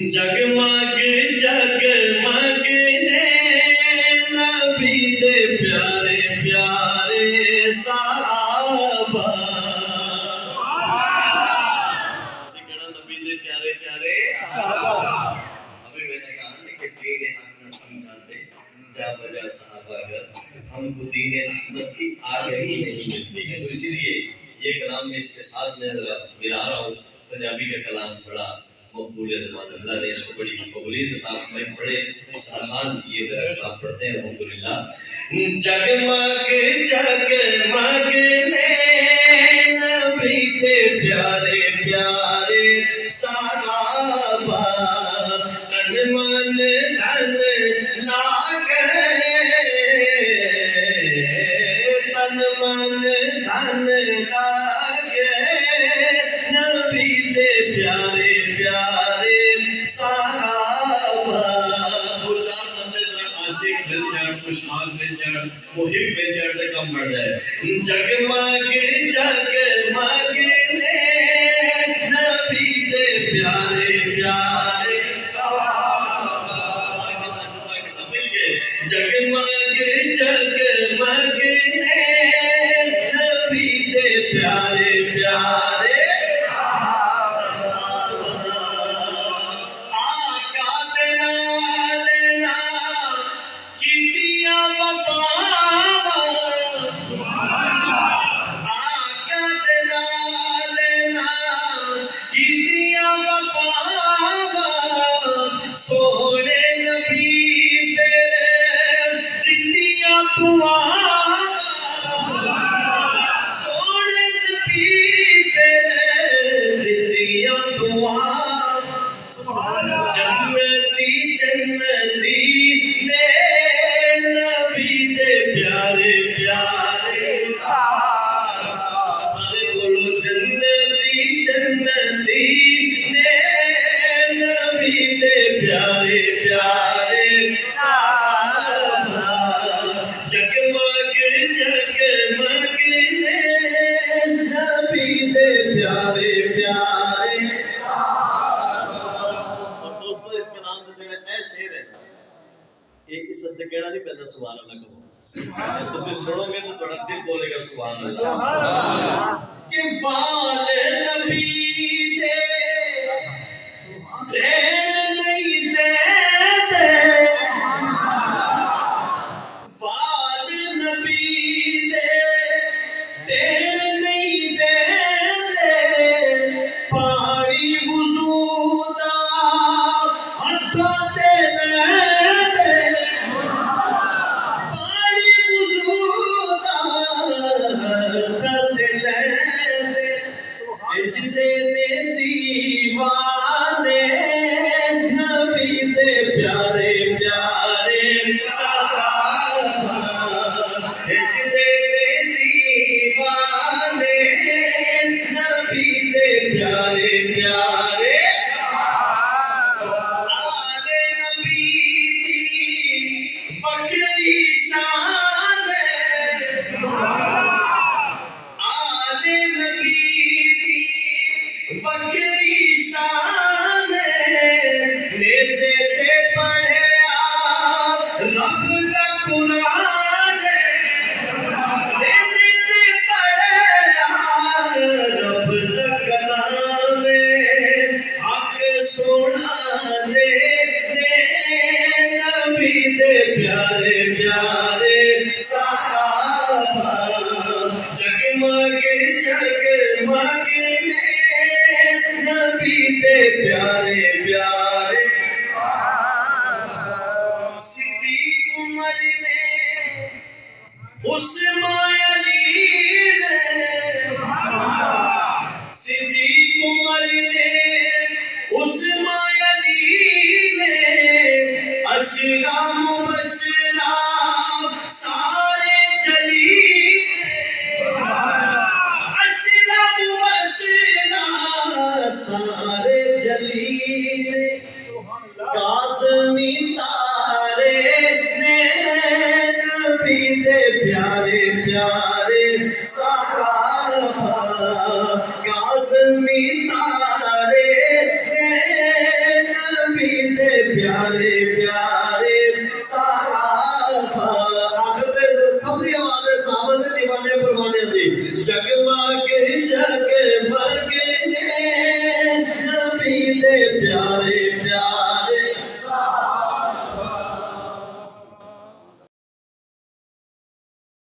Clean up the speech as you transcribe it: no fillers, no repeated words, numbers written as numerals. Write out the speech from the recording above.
जगमग जगमग ने नबी दे प्यारे प्यारे साहबा नबी दे प्यारे प्यारे अभी मैंने कहा ना कि दीन हक न समझाते जा बजा साहबा अगर हमको दीन अहमद की आगही नहीं मिलती है, तो इसलिए ये कलाम में इसके साथ मैं मिला रहा हूँ। पंजाबी का कलाम बड़ा मकबूल है, ज़बान अल्लाह ने इसको बड़ी कबूलियत अता फरमाई। बड़े सामान ये कलाम पढ़ते हैं अल्हम्दुलिल्लाह। जगमग जगमग ने नबी दे प्यारे प्यारे साहबा तन मन धन लागे, तन मन धन लागे नबी दे प्यारे प्यारे साहबा। दो चार बंदे जरा आशिक मिल जाए, खुशहाल मिल जाए, मुहिब मिल जाए तो कम बढ़ जाए। जगमग जगमग ने नबी दे प्यारे प्यारे जगमग जगमग ने नबी दे प्यारे प्यारे आका दे नाल ना कीतियां वफावां, आका दे नाल ना कीतियां वफावां, सोने नबी तेरे दित्तियां दुआवां, सोने नबी तेरे दित्तियां दुआवां। जन्नती जन्नती ने नबी दे प्यारे प्यारे सारे बोलो जन्नती जन्नती ने नबी दे प्यारे प्यारे साहबा। जगमग जगमग ने नबी दे प्यारे प्यारे। और दोस्तों इस कलाम दे जेड़े ए शेर है ये इस हस्ते कहना नहीं पैंदा सुभान अल्लाह कहो, तुसी सुनोगे तो थोड़ा दिल बोलेगा सुभान अल्लाह। कि वाल नबी दे देन नहीं देते, वाल नबी दे देन नहीं देते, पानी वुज़ू दा हत्था ते लेते, पानी वुज़ू दा हत्था ते लेते। जिदे ने दीवाने नबी दे प्यारे प्यारे साहबा, जिदे ने दीवाने नबी दे प्यारे प्यारे आले नबी दी फकरी शान, आले नबी दी फकरी शान, नेज़े ते पढ़िया रब दा कुरान, नेज़े ते पढ़िया रब दा कलाम, हक सुना दे नबी दे प्यारे प्यारे साहबा। जगमग जगमग ने नबी दे प्यारे प्यारे। सिद्दीक उमर ने उस्मान अली ने, सिद्दीक उमर ने उस्मान अली ने, अशरा मुबशरा सारे जली ने, अशरा मुबशरा सारे जली ने, कासमी तारे ने नबी दे प्यारे प्यारे साहबा। कासमी तारे ने پیارے پیارے صحابہ آخر تے سب دی آواز ہے صحابہ دے دیوانے پروانے دی جگمگ